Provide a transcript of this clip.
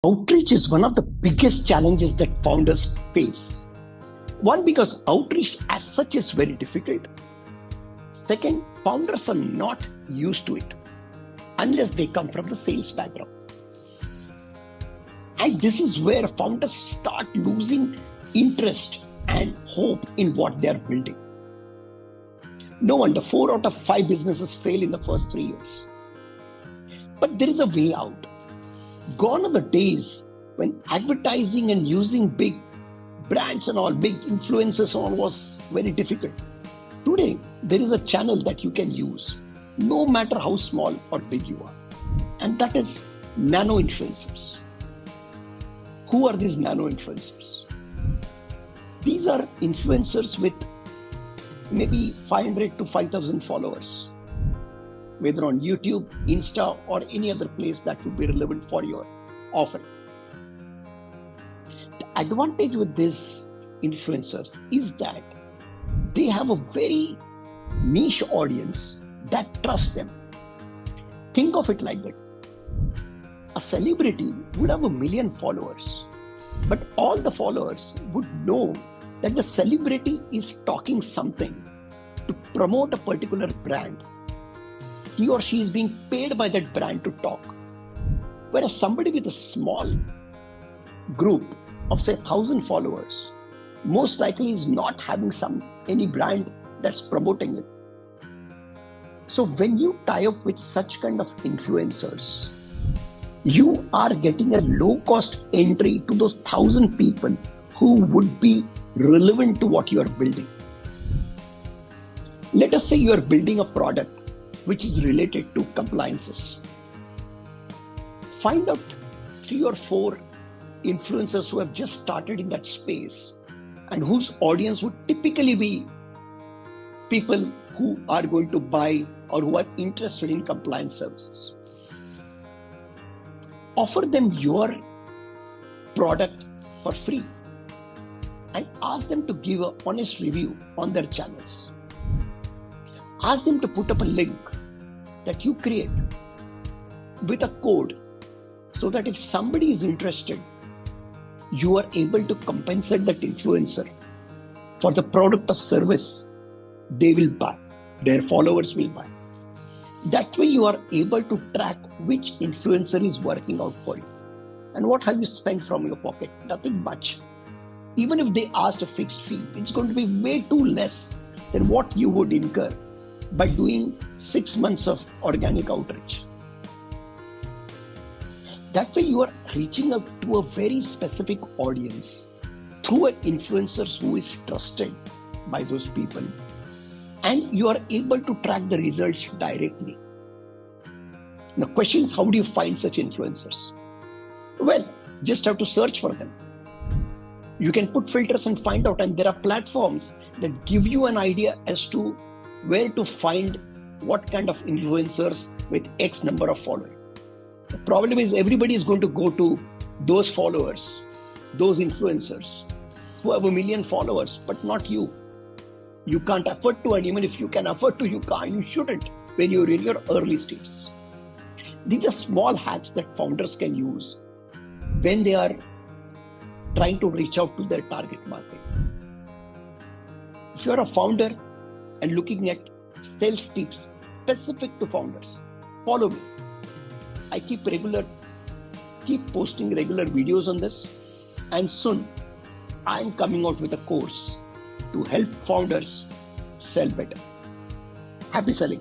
Outreach is one of the biggest challenges that founders face. One, because outreach as such is very difficult. Second, founders are not used to it unless they come from the sales background. And this is where founders start losing interest and hope in what they are building. No wonder 4 out of 5 businesses fail in the first 3 years. But there is a way out. Gone are the days when advertising and using big brands and all, big influencers and all was very difficult. Today, there is a channel that you can use, no matter how small or big you are. And that is nano influencers. Who are these nano influencers? These are influencers with maybe 500 to 5,000 followers, whether on YouTube, Insta, or any other place that would be relevant for your offering. The advantage with these influencers is that they have a very niche audience that trusts them. Think of it like that. A celebrity would have 1 million followers, but all the followers would know that the celebrity is talking something to promote a particular brand. He or she is being paid by that brand to talk. Whereas somebody with a small group of say 1,000 followers most likely is not having any brand that's promoting it. So when you tie up with such kind of influencers, you are getting a low cost entry to those 1,000 people who would be relevant to what you are building. Let us say you are building a product which is related to compliances. Find out 3 or 4 influencers who have just started in that space and whose audience would typically be people who are going to buy or who are interested in compliance services. Offer them your product for free and ask them to give an honest review on their channels. Ask them to put up a link that you create with a code so that if somebody is interested, you are able to compensate that influencer for the product or service they will buy, their followers will buy. That way you are able to track which influencer is working out for you. And what have you spent from your pocket? Nothing much. Even if they asked a fixed fee, it's going to be way too less than what you would incur by doing 6 months of organic outreach. That way you are reaching out to a very specific audience through an influencer who is trusted by those people, and you are able to track the results directly. The question is, how do you find such influencers? Well, just have to search for them. You can put filters and find out, and there are platforms that give you an idea as to where to find what kind of influencers with X number of followers. The problem is everybody is going to go to those followers, those influencers who have 1 million followers, but not you. You can't afford to, and even if you can afford to, you shouldn't when you're in your early stages. These are small hacks that founders can use when they are trying to reach out to their target market. If you're a founder and looking at sales tips specific to founders, follow me. I keep posting regular videos on this, and soon I'm coming out with a course to help founders sell better. Happy selling.